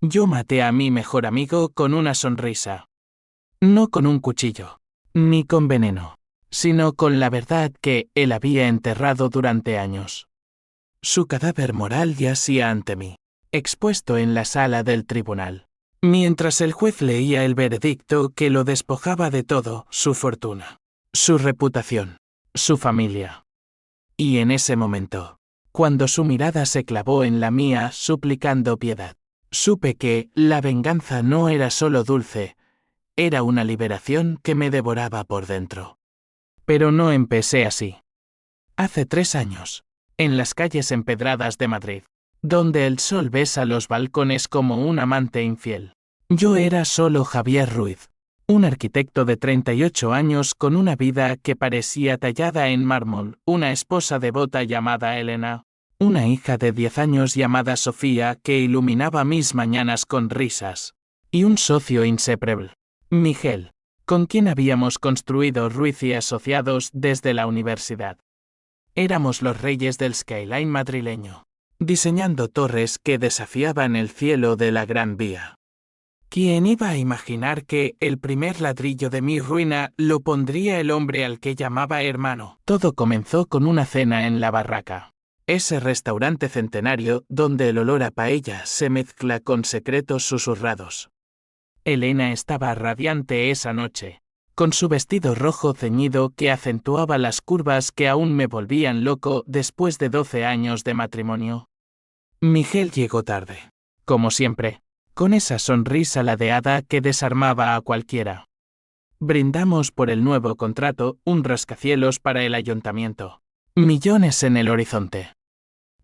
Yo maté a mi mejor amigo con una sonrisa. No con un cuchillo, ni con veneno, sino con la verdad que él había enterrado durante años. Su cadáver moral yacía ante mí, expuesto en la sala del tribunal, mientras el juez leía el veredicto que lo despojaba de todo: su fortuna, su reputación, su familia. Y en ese momento, cuando su mirada se clavó en la mía suplicando piedad, supe que la venganza no era solo dulce, era una liberación que me devoraba por dentro. Pero no empecé así. Hace 3 años, en las calles empedradas de Madrid, donde el sol besa los balcones como un amante infiel, yo era solo Javier Ruiz, un arquitecto de 38 años con una vida que parecía tallada en mármol, una esposa devota llamada Elena, una hija de 10 años llamada Sofía que iluminaba mis mañanas con risas, y un socio inseparable, Miguel, con quien habíamos construido Ruiz y Asociados desde la universidad. Éramos los reyes del skyline madrileño, diseñando torres que desafiaban el cielo de la Gran Vía. ¿Quién iba a imaginar que el primer ladrillo de mi ruina lo pondría el hombre al que llamaba hermano? Todo comenzó con una cena en la Barraca, ese restaurante centenario donde el olor a paella se mezcla con secretos susurrados. Elena estaba radiante esa noche, con su vestido rojo ceñido que acentuaba las curvas que aún me volvían loco después de 12 años de matrimonio. Miguel llegó tarde, como siempre, con esa sonrisa ladeada que desarmaba a cualquiera. Brindamos por el nuevo contrato, un rascacielos para el ayuntamiento. Millones en el horizonte.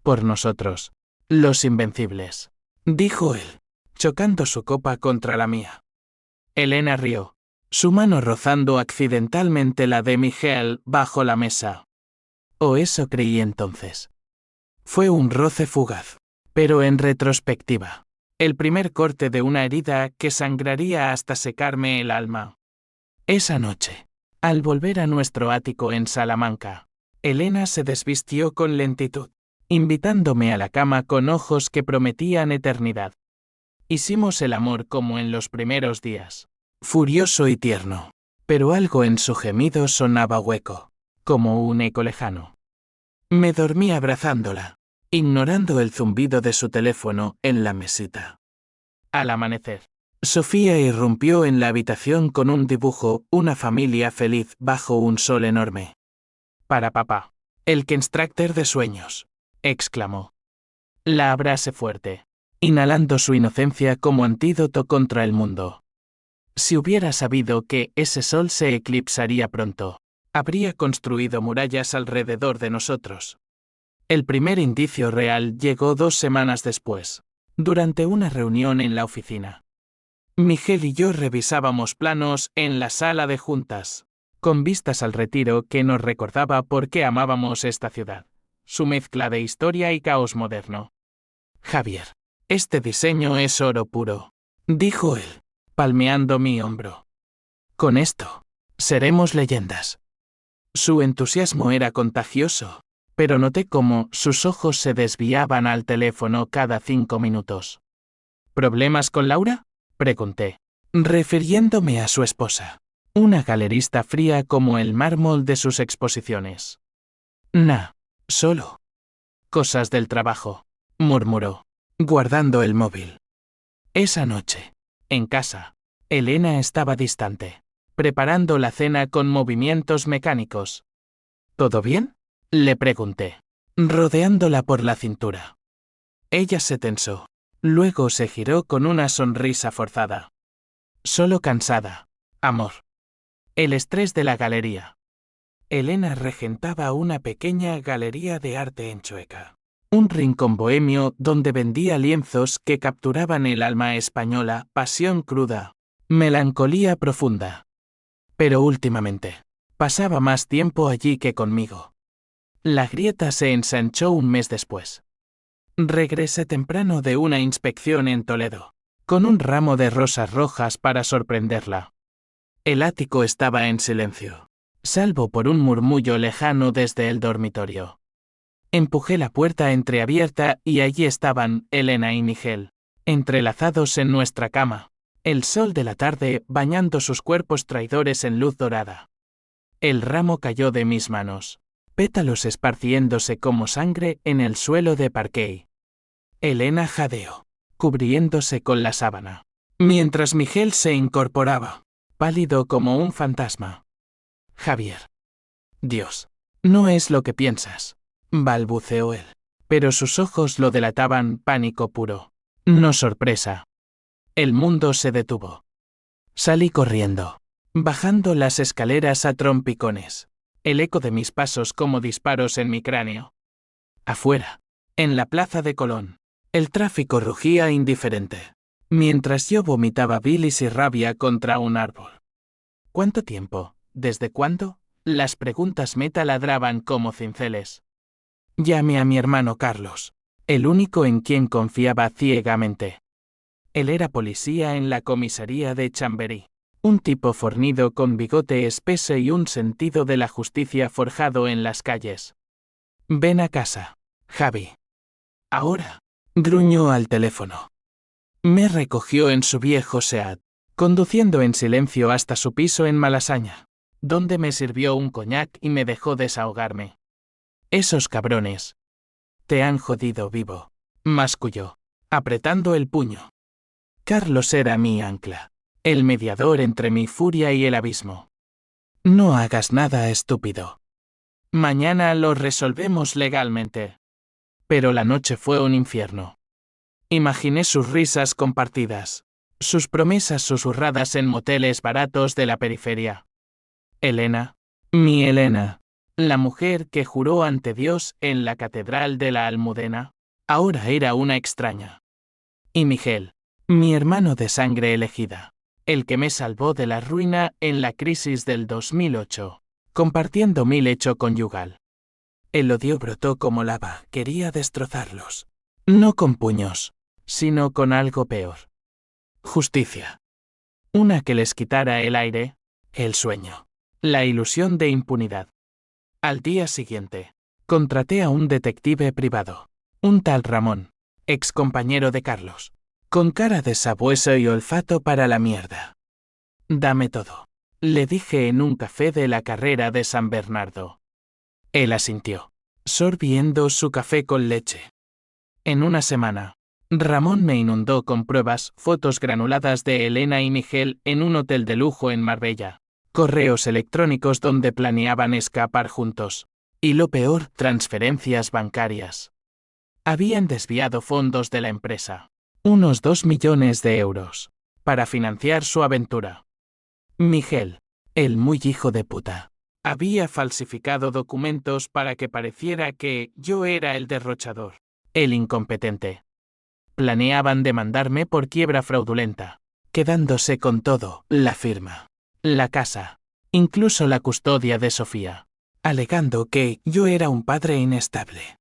Por nosotros, los invencibles, dijo él, chocando su copa contra la mía. Elena rió, su mano rozando accidentalmente la de Miguel bajo la mesa. O eso creí entonces. Fue un roce fugaz, pero en retrospectiva, el primer corte de una herida que sangraría hasta secarme el alma. Esa noche, al volver a nuestro ático en Salamanca, Elena se desvistió con lentitud, invitándome a la cama con ojos que prometían eternidad. Hicimos el amor como en los primeros días, furioso y tierno, pero algo en su gemido sonaba hueco, como un eco lejano. Me dormí abrazándola, ignorando el zumbido de su teléfono en la mesita. Al amanecer, Sofía irrumpió en la habitación con un dibujo, una familia feliz bajo un sol enorme. Para papá, el constructor de sueños, exclamó. La abracé fuerte, inhalando su inocencia como antídoto contra el mundo. Si hubiera sabido que ese sol se eclipsaría pronto, habría construido murallas alrededor de nosotros. El primer indicio real llegó 2 semanas después, durante una reunión en la oficina. Miguel y yo revisábamos planos en la sala de juntas, con vistas al retiro que nos recordaba por qué amábamos esta ciudad, su mezcla de historia y caos moderno. Javier, este diseño es oro puro, dijo él, palmeando mi hombro. Con esto, seremos leyendas. Su entusiasmo era contagioso, pero noté cómo sus ojos se desviaban al teléfono cada 5 minutos. ¿Problemas con Laura?, pregunté, refiriéndome a su esposa, una galerista fría como el mármol de sus exposiciones. Solo cosas del trabajo, murmuró, guardando el móvil. Esa noche, en casa, Elena estaba distante, preparando la cena con movimientos mecánicos. ¿Todo bien?, le pregunté, rodeándola por la cintura. Ella se tensó, luego se giró con una sonrisa forzada. Solo cansada, amor. El estrés de la galería. Elena regentaba una pequeña galería de arte en Chueca, un rincón bohemio donde vendía lienzos que capturaban el alma española, pasión cruda, melancolía profunda. Pero últimamente, pasaba más tiempo allí que conmigo. La grieta se ensanchó un mes después. Regresé temprano de una inspección en Toledo, con un ramo de rosas rojas para sorprenderla. El ático estaba en silencio, salvo por un murmullo lejano desde el dormitorio. Empujé la puerta entreabierta y allí estaban Elena y Miguel, entrelazados en nuestra cama, el sol de la tarde bañando sus cuerpos traidores en luz dorada. El ramo cayó de mis manos, pétalos esparciéndose como sangre en el suelo de parquet. Elena jadeó, cubriéndose con la sábana, mientras Miguel se incorporaba, pálido como un fantasma. Javier. Dios. No es lo que piensas, balbuceó él, pero sus ojos lo delataban pánico puro, no sorpresa. El mundo se detuvo. Salí corriendo, bajando las escaleras a trompicones, el eco de mis pasos como disparos en mi cráneo. Afuera, en la plaza de Colón, el tráfico rugía indiferente, mientras yo vomitaba bilis y rabia contra un árbol. ¿Cuánto tiempo? ¿Desde cuándo? Las preguntas me taladraban como cinceles. Llamé a mi hermano Carlos, el único en quien confiaba ciegamente. Él era policía en la comisaría de Chamberí, un tipo fornido con bigote espeso y un sentido de la justicia forjado en las calles. Ven a casa, Javi. Ahora, gruñó al teléfono. Me recogió en su viejo Seat, conduciendo en silencio hasta su piso en Malasaña, donde me sirvió un coñac y me dejó desahogarme. Esos cabrones. Te han jodido vivo, masculló, apretando el puño. Carlos era mi ancla, el mediador entre mi furia y el abismo. No hagas nada estúpido. Mañana lo resolvemos legalmente. Pero la noche fue un infierno. Imaginé sus risas compartidas, sus promesas susurradas en moteles baratos de la periferia. Elena, mi Elena, la mujer que juró ante Dios en la catedral de la Almudena, ahora era una extraña. Y Miguel, mi hermano de sangre elegida, el que me salvó de la ruina en la crisis del 2008, compartiendo mi lecho conyugal. El odio brotó como lava, quería destrozarlos. No con puños, sino con algo peor. Justicia. Una que les quitara el aire, el sueño, la ilusión de impunidad. Al día siguiente, contraté a un detective privado, un tal Ramón, ex compañero de Carlos, con cara de sabueso y olfato para la mierda. Dame todo, le dije en un café de la carrera de San Bernardo. Él asintió, sorbiendo su café con leche. En una semana, Ramón me inundó con pruebas, fotos granuladas de Elena y Miguel en un hotel de lujo en Marbella, correos electrónicos donde planeaban escapar juntos, y lo peor, transferencias bancarias. Habían desviado fondos de la empresa, unos 2 millones de euros, para financiar su aventura. Miguel, el muy hijo de puta, había falsificado documentos para que pareciera que yo era el derrochador, el incompetente. Planeaban demandarme por quiebra fraudulenta, quedándose con todo, la firma, la casa, incluso la custodia de Sofía, alegando que yo era un padre inestable.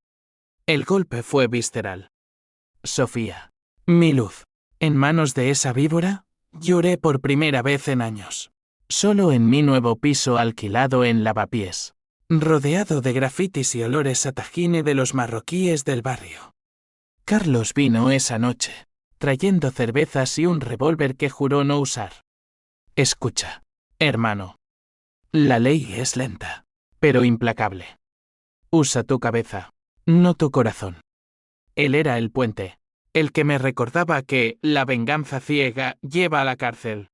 El golpe fue visceral. Sofía, mi luz, en manos de esa víbora, lloré por primera vez en años. Solo en mi nuevo piso alquilado en Lavapiés, rodeado de grafitis y olores a tajine de los marroquíes del barrio. Carlos vino esa noche, trayendo cervezas y un revólver que juró no usar. Escucha, hermano. La ley es lenta, pero implacable. Usa tu cabeza, no tu corazón. Él era el puente, el que me recordaba que la venganza ciega lleva a la cárcel.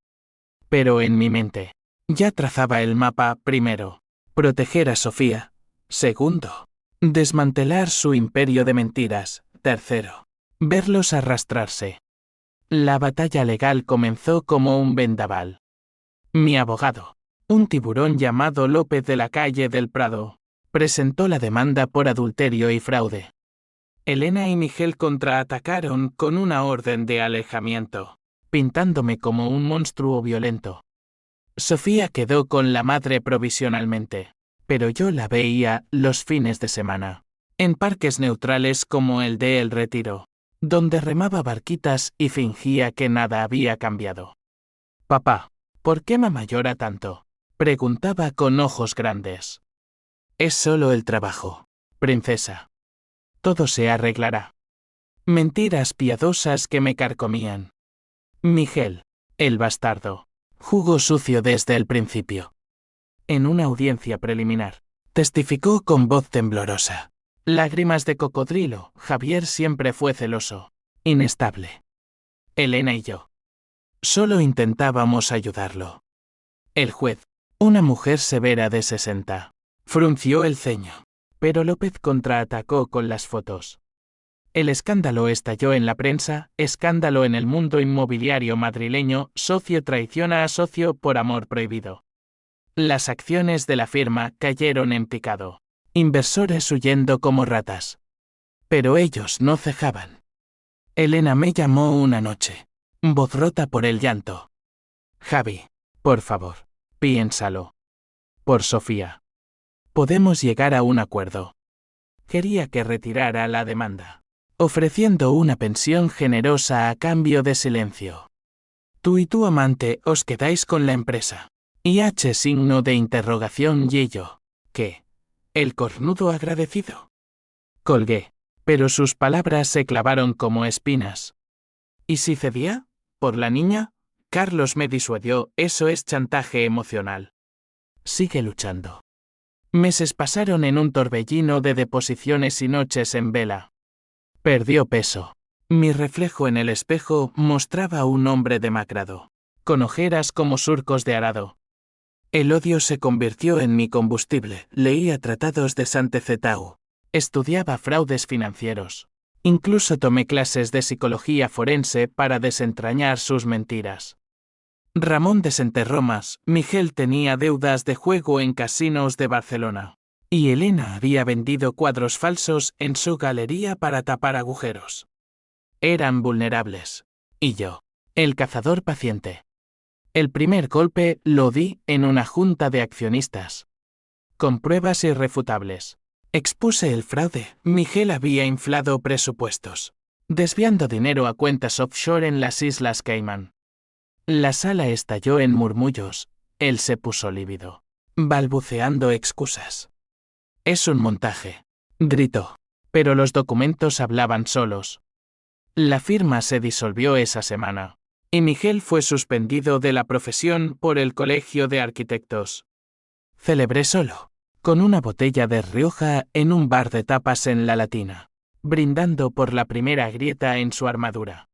Pero en mi mente, ya trazaba el mapa primero, proteger a Sofía, segundo, desmantelar su imperio de mentiras, tercero, verlos arrastrarse. La batalla legal comenzó como un vendaval. Mi abogado, un tiburón llamado López de la calle del Prado, presentó la demanda por adulterio y fraude. Elena y Miguel contraatacaron con una orden de alejamiento, pintándome como un monstruo violento. Sofía quedó con la madre provisionalmente, pero yo la veía los fines de semana, en parques neutrales como el de El Retiro, donde remaba barquitas y fingía que nada había cambiado. Papá, ¿por qué mamá llora tanto?, preguntaba con ojos grandes. Es solo el trabajo, princesa. Todo se arreglará. Mentiras piadosas que me carcomían. Miguel, el bastardo, jugó sucio desde el principio. En una audiencia preliminar, testificó con voz temblorosa. Lágrimas de cocodrilo, Javier siempre fue celoso, inestable. Elena y yo solo intentábamos ayudarlo. El juez, una mujer severa de 60, frunció el ceño, pero López contraatacó con las fotos. El escándalo estalló en la prensa, escándalo en el mundo inmobiliario madrileño, socio traiciona a socio por amor prohibido. Las acciones de la firma cayeron en picado. Inversores huyendo como ratas. Pero ellos no cejaban. Elena me llamó una noche, voz rota por el llanto. Javi, por favor, piénsalo. Por Sofía. Podemos llegar a un acuerdo. Quería que retirara la demanda, ofreciendo una pensión generosa a cambio de silencio. Tú y tu amante os quedáis con la empresa. Y H signo de interrogación y yo. ¿Qué? El cornudo agradecido. Colgué, pero sus palabras se clavaron como espinas. ¿Y si cedía? ¿Por la niña? Carlos me disuadió, eso es chantaje emocional. Sigue luchando. Meses pasaron en un torbellino de deposiciones y noches en vela. Perdió peso. Mi reflejo en el espejo mostraba a un hombre demacrado, con ojeras como surcos de arado. El odio se convirtió en mi combustible. Leía tratados de Santecetau. Estudiaba fraudes financieros. Incluso tomé clases de psicología forense para desentrañar sus mentiras. Ramón desenterró más. Miguel tenía deudas de juego en casinos de Barcelona. Y Elena había vendido cuadros falsos en su galería para tapar agujeros. Eran vulnerables. Y yo, el cazador paciente. El primer golpe lo di en una junta de accionistas. Con pruebas irrefutables. Expuse el fraude. Miguel había inflado presupuestos, desviando dinero a cuentas offshore en las Islas Caimán. La sala estalló en murmullos. Él se puso lívido, balbuceando excusas. Es un montaje, gritó. Pero los documentos hablaban solos. La firma se disolvió esa semana, y Miguel fue suspendido de la profesión por el Colegio de Arquitectos. Celebré solo, con una botella de Rioja en un bar de tapas en La Latina, brindando por la primera grieta en su armadura.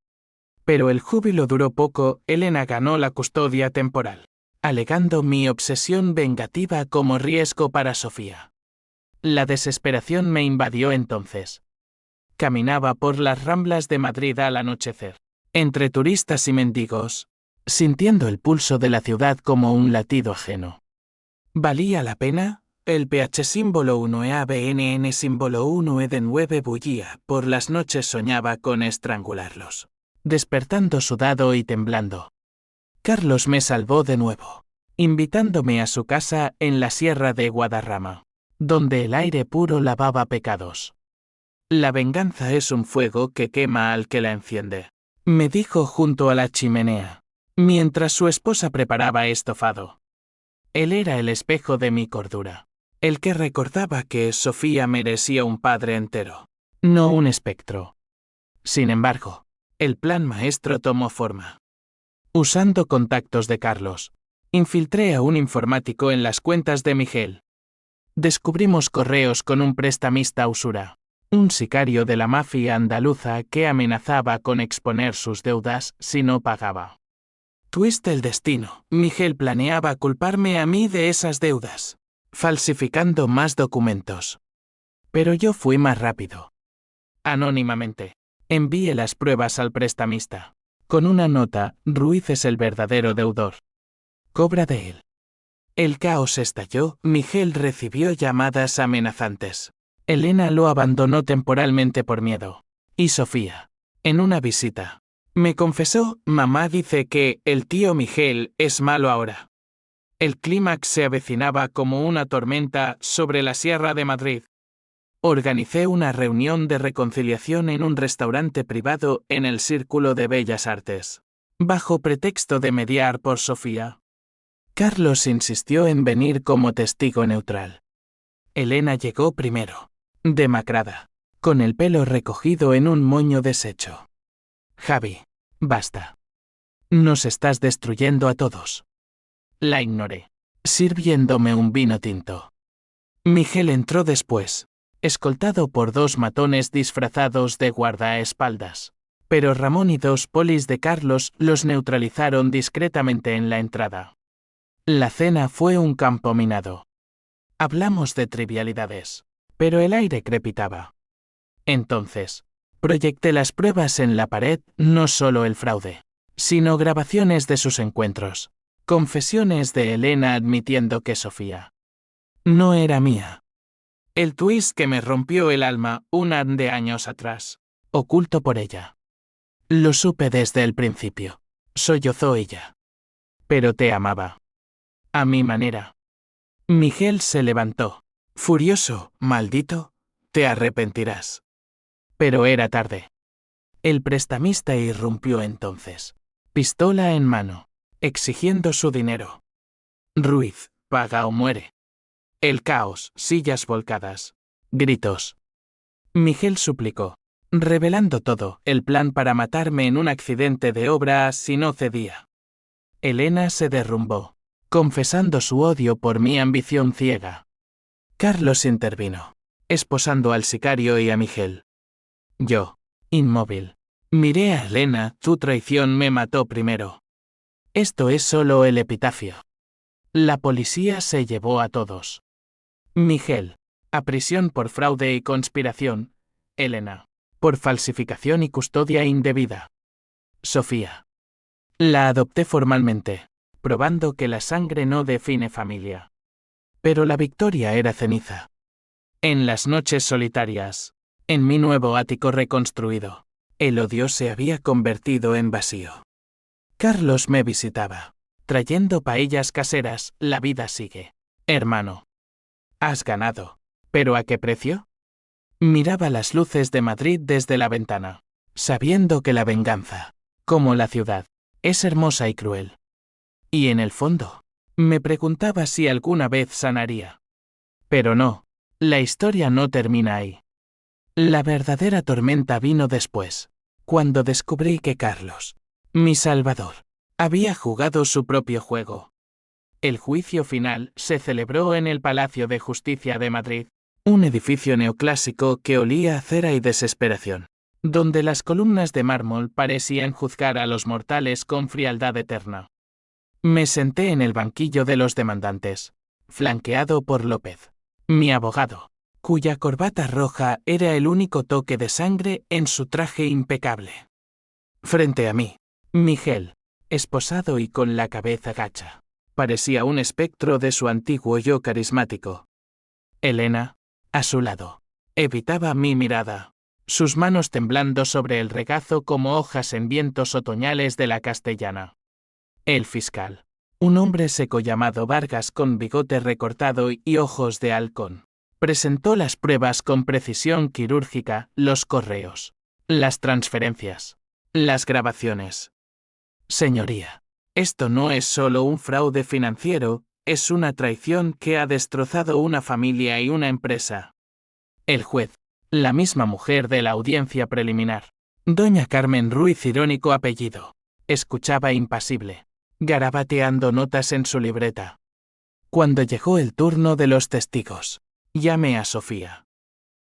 Pero el júbilo duró poco. Elena ganó la custodia temporal, alegando mi obsesión vengativa como riesgo para Sofía. La desesperación me invadió entonces. Caminaba por las Ramblas de Madrid al anochecer, entre turistas y mendigos, sintiendo el pulso de la ciudad como un latido ajeno. ¿Valía la pena? El PH símbolo 1 EABNN símbolo 1 de 9 bullía. Por las noches soñaba con estrangularlos, despertando sudado y temblando. Carlos me salvó de nuevo, invitándome a su casa en la Sierra de Guadarrama, donde el aire puro lavaba pecados. La venganza es un fuego que quema al que la enciende, me dijo junto a la chimenea, mientras su esposa preparaba estofado. Él era el espejo de mi cordura, el que recordaba que Sofía merecía un padre entero, no un espectro. Sin embargo, el plan maestro tomó forma. Usando contactos de Carlos, infiltré a un informático en las cuentas de Miguel. Descubrimos correos con un prestamista usura, un sicario de la mafia andaluza que amenazaba con exponer sus deudas si no pagaba. Twist el destino. Miguel planeaba culparme a mí de esas deudas, falsificando más documentos. Pero yo fui más rápido. Anónimamente, envié las pruebas al prestamista. Con una nota: Ruiz es el verdadero deudor. Cobra de él. El caos estalló. Miguel recibió llamadas amenazantes. Elena lo abandonó temporalmente por miedo. Y Sofía, en una visita, me confesó: mamá dice que el tío Miguel es malo ahora. El clímax se avecinaba como una tormenta sobre la Sierra de Madrid. Organicé una reunión de reconciliación en un restaurante privado en el Círculo de Bellas Artes, bajo pretexto de mediar por Sofía. Carlos insistió en venir como testigo neutral. Elena llegó primero, demacrada, con el pelo recogido en un moño deshecho. Javi, basta. Nos estás destruyendo a todos. La ignoré, sirviéndome un vino tinto. Miguel entró después, escoltado por 2 matones disfrazados de guardaespaldas. Pero Ramón y 2 polis de Carlos los neutralizaron discretamente en la entrada. La cena fue un campo minado. Hablamos de trivialidades, pero el aire crepitaba. Entonces, proyecté las pruebas en la pared, no solo el fraude, sino grabaciones de sus encuentros, confesiones de Elena admitiendo que Sofía no era mía. El twist que me rompió el alma de años atrás, oculto por ella. Lo supe desde el principio, sollozó ella. Pero te amaba. A mi manera. Miguel se levantó. Furioso, maldito, te arrepentirás. Pero era tarde. El prestamista irrumpió entonces, pistola en mano, exigiendo su dinero. Ruiz, paga o muere. El caos, sillas volcadas, gritos. Miguel suplicó, revelando todo, el plan para matarme en un accidente de obra si no cedía. Elena se derrumbó, confesando su odio por mi ambición ciega. Carlos intervino, esposando al sicario y a Miguel. Yo, inmóvil, miré a Elena, tu traición me mató primero. Esto es solo el epitafio. La policía se llevó a todos. Miguel, a prisión por fraude y conspiración. Elena, por falsificación y custodia indebida. Sofía. La adopté formalmente, probando que la sangre no define familia. Pero la victoria era ceniza. En las noches solitarias, en mi nuevo ático reconstruido, el odio se había convertido en vacío. Carlos me visitaba, trayendo paellas caseras, la vida sigue. Hermano. Has ganado. ¿Pero a qué precio? Miraba las luces de Madrid desde la ventana, sabiendo que la venganza, como la ciudad, es hermosa y cruel. Y en el fondo, me preguntaba si alguna vez sanaría. Pero no, la historia no termina ahí. La verdadera tormenta vino después, cuando descubrí que Carlos, mi salvador, había jugado su propio juego. El juicio final se celebró en el Palacio de Justicia de Madrid, un edificio neoclásico que olía a cera y desesperación, donde las columnas de mármol parecían juzgar a los mortales con frialdad eterna. Me senté en el banquillo de los demandantes, flanqueado por López, mi abogado, cuya corbata roja era el único toque de sangre en su traje impecable. Frente a mí, Miguel, esposado y con la cabeza gacha, parecía un espectro de su antiguo yo carismático. Elena, a su lado, evitaba mi mirada, sus manos temblando sobre el regazo como hojas en vientos otoñales de la Castellana. El fiscal, un hombre seco llamado Vargas con bigote recortado y ojos de halcón, presentó las pruebas con precisión quirúrgica, los correos, las transferencias, las grabaciones. Señoría, esto no es solo un fraude financiero, es una traición que ha destrozado una familia y una empresa. El juez, la misma mujer de la audiencia preliminar, doña Carmen Ruiz, irónico apellido, escuchaba impasible, garabateando notas en su libreta. Cuando llegó el turno de los testigos, llamé a Sofía.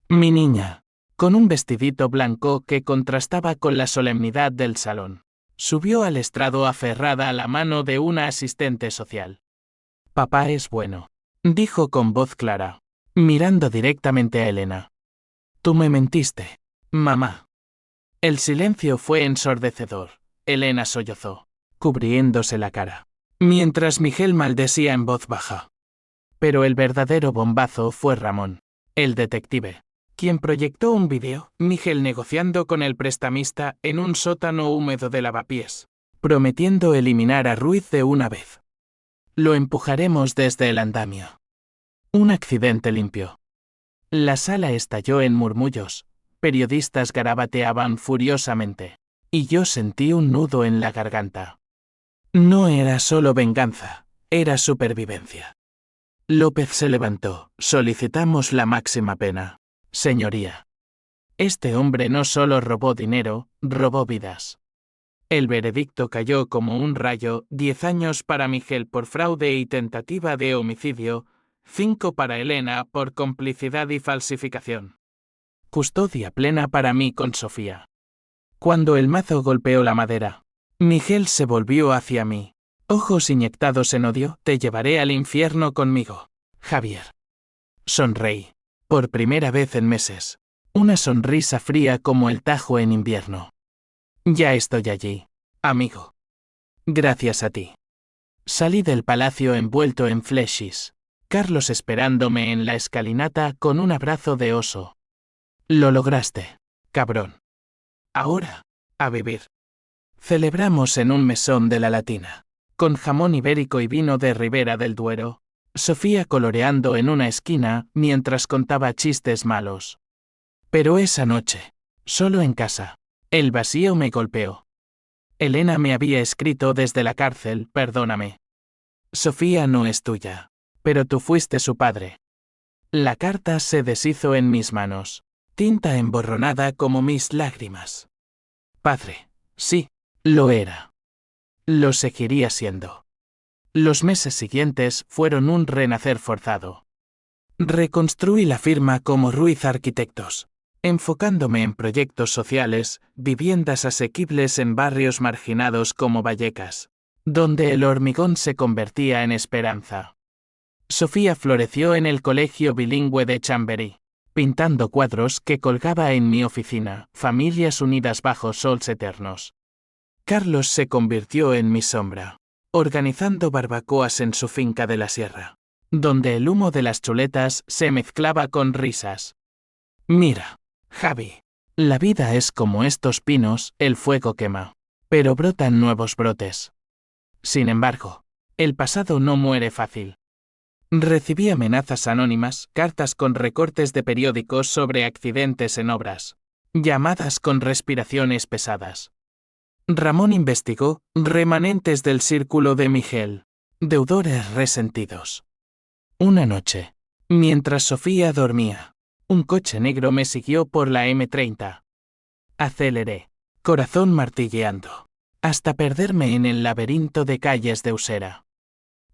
Mi niña, con un vestidito blanco que contrastaba con la solemnidad del salón, subió al estrado aferrada a la mano de una asistente social. Papá es bueno, dijo con voz clara, mirando directamente a Elena. Tú me mentiste, mamá. El silencio fue ensordecedor. Elena sollozó, cubriéndose la cara, mientras Miguel maldecía en voz baja. Pero el verdadero bombazo fue Ramón, el detective, quien proyectó un vídeo, Miguel negociando con el prestamista en un sótano húmedo de Lavapiés, prometiendo eliminar a Ruiz de una vez. Lo empujaremos desde el andamio. Un accidente limpio. La sala estalló en murmullos, periodistas garabateaban furiosamente, y yo sentí un nudo en la garganta. No era solo venganza, era supervivencia. López se levantó. Solicitamos la máxima pena, señoría. Este hombre no solo robó dinero, robó vidas. El veredicto cayó como un rayo: 10 años para Miguel por fraude y tentativa de homicidio, 5 para Elena por complicidad y falsificación. Custodia plena para mí con Sofía. Cuando el mazo golpeó la madera, Miguel se volvió hacia mí. Ojos inyectados en odio: te llevaré al infierno conmigo, Javier. Sonreí. Por primera vez en meses. Una sonrisa fría como el Tajo en invierno. Ya estoy allí, amigo. Gracias a ti. Salí del palacio envuelto en flechis. Carlos esperándome en la escalinata con un abrazo de oso. Lo lograste, cabrón. Ahora, a vivir. Celebramos en un mesón de la Latina, con jamón ibérico y vino de Ribera del Duero, Sofía coloreando en una esquina mientras contaba chistes malos. Pero esa noche, solo en casa, el vacío me golpeó. Elena me había escrito desde la cárcel: perdóname. Sofía no es tuya, pero tú fuiste su padre. La carta se deshizo en mis manos, tinta emborronada como mis lágrimas. Padre, sí, lo era. Lo seguiría siendo. Los meses siguientes fueron un renacer forzado. Reconstruí la firma como Ruiz Arquitectos, enfocándome en proyectos sociales, viviendas asequibles en barrios marginados como Vallecas, donde el hormigón se convertía en esperanza. Sofía floreció en el colegio bilingüe de Chamberí, pintando cuadros que colgaba en mi oficina: familias unidas bajo sols eternos. Carlos se convirtió en mi sombra, organizando barbacoas en su finca de la sierra, donde el humo de las chuletas se mezclaba con risas. Mira, Javi, la vida es como estos pinos: el fuego quema, pero brotan nuevos brotes. Sin embargo, el pasado no muere fácil. Recibí amenazas anónimas, cartas con recortes de periódicos sobre accidentes en obras, llamadas con respiraciones pesadas. Ramón investigó: remanentes del círculo de Miguel, deudores resentidos. Una noche, mientras Sofía dormía, un coche negro me siguió por la M30. Aceleré, corazón martilleando, hasta perderme en el laberinto de calles de Usera.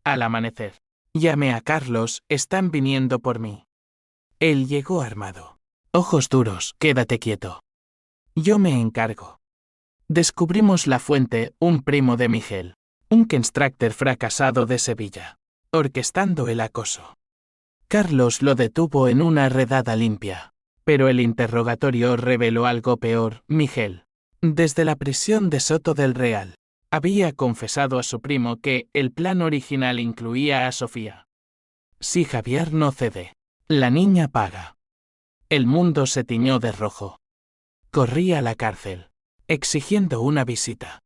Al amanecer, llamé a Carlos: están viniendo por mí. Él llegó armado. Ojos duros: quédate quieto. Yo me encargo. Descubrimos la fuente: un primo de Miguel, un constructor fracasado de Sevilla, orquestando el acoso. Carlos lo detuvo en una redada limpia, pero el interrogatorio reveló algo peor: Miguel, desde la prisión de Soto del Real, había confesado a su primo que el plan original incluía a Sofía. Si Javier no cede, la niña paga. El mundo se tiñó de rojo. Corrí a la cárcel, exigiendo una visita.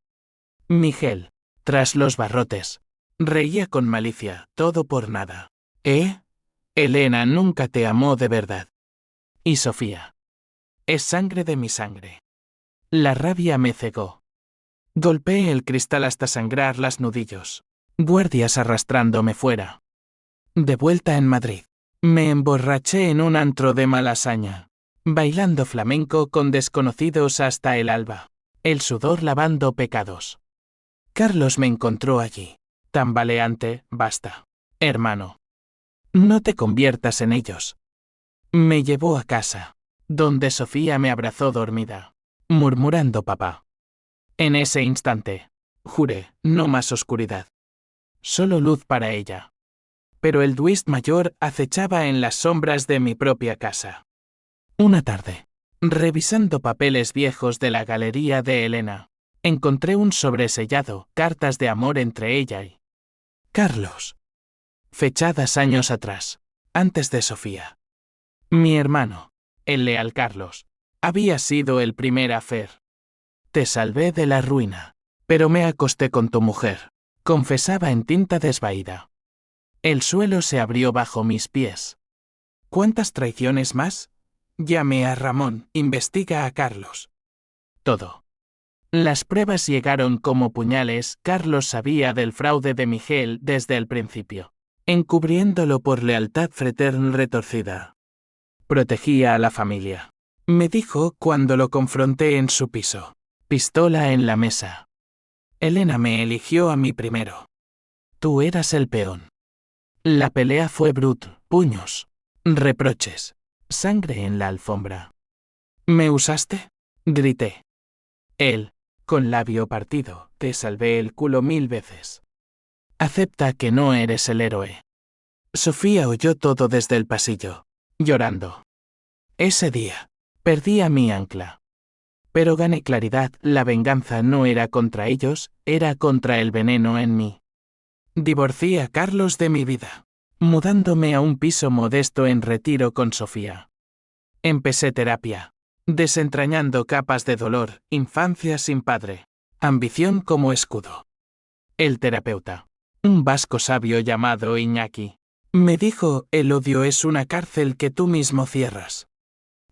Miguel, tras los barrotes, reía con malicia: todo por nada. Elena nunca te amó de verdad. Y Sofía es sangre de mi sangre. La rabia me cegó. Golpeé el cristal hasta sangrar las nudillos. Guardias arrastrándome fuera. De vuelta en Madrid, me emborraché en un antro de Malasaña, bailando flamenco con desconocidos hasta el alba, el sudor lavando pecados. Carlos me encontró allí, tambaleante: basta, hermano. No te conviertas en ellos. Me llevó a casa, donde Sofía me abrazó dormida, murmurando: papá. En ese instante, juré: no más oscuridad. Solo luz para ella. Pero el twist mayor acechaba en las sombras de mi propia casa. Una tarde, revisando papeles viejos de la galería de Elena, encontré un sobresellado: cartas de amor entre ella y Carlos. Fechadas años atrás, antes de Sofía. Mi hermano, el leal Carlos, había sido el primer afer. Te salvé de la ruina, pero me acosté con tu mujer, confesaba en tinta desvaída. El suelo se abrió bajo mis pies. ¿Cuántas traiciones más? Llamé a Ramón: investiga a Carlos. Todo. Las pruebas llegaron como puñales: Carlos sabía del fraude de Miguel desde el principio, encubriéndolo por lealtad fraterna retorcida. Protegía a la familia, me dijo cuando lo confronté en su piso. Pistola en la mesa. Elena me eligió a mí primero. Tú eras el peón. La pelea fue brutal, puños, reproches, sangre en la alfombra. ¿Me usaste?, grité. Él, con labio partido, te salvé el culo 1000 veces. Acepta que no eres el héroe. Sofía oyó todo desde el pasillo, llorando. Ese día, perdí a mi ancla. Pero gané claridad, la venganza no era contra ellos, era contra el veneno en mí. Divorcié a Carlos de mi vida, mudándome a un piso modesto en Retiro con Sofía. Empecé terapia, desentrañando capas de dolor, infancia sin padre, ambición como escudo. El terapeuta, un vasco sabio llamado Iñaki, me dijo: el odio es una cárcel que tú mismo cierras.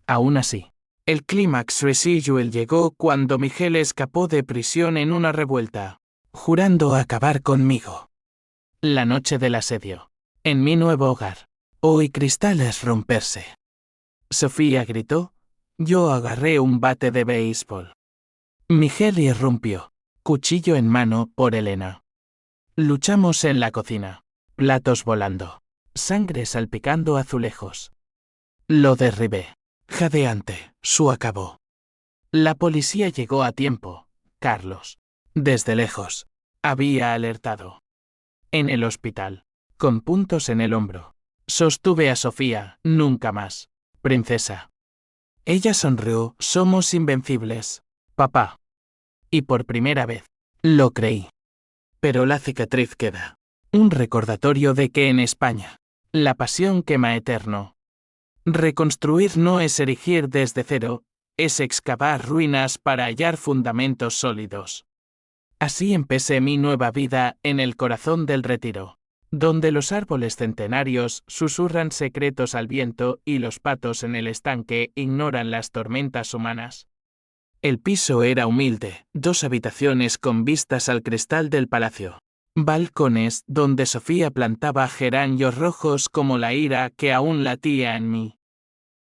Aún así, el clímax residual llegó cuando Miguel escapó de prisión en una revuelta, jurando acabar conmigo. La noche del asedio. En mi nuevo hogar. Oí cristales romperse. Sofía gritó. Yo agarré un bate de béisbol. Miguel irrumpió, cuchillo en mano, por Elena. Luchamos en la cocina. Platos volando. Sangre salpicando azulejos. Lo derribé. Jadeante, su acabó. La policía llegó a tiempo. Carlos, desde lejos, había alertado. En el hospital, con puntos en el hombro, sostuve a Sofía: nunca más, princesa. Ella sonrió: somos invencibles, papá. Y por primera vez, lo creí. Pero la cicatriz queda. Un recordatorio de que en España, la pasión quema eterno. Reconstruir no es erigir desde cero, es excavar ruinas para hallar fundamentos sólidos. Así empecé mi nueva vida en el corazón del Retiro, donde los árboles centenarios susurran secretos al viento y los patos en el estanque ignoran las tormentas humanas. El piso era humilde, 2 habitaciones con vistas al cristal del palacio. Balcones donde Sofía plantaba geranios rojos como la ira que aún latía en mí.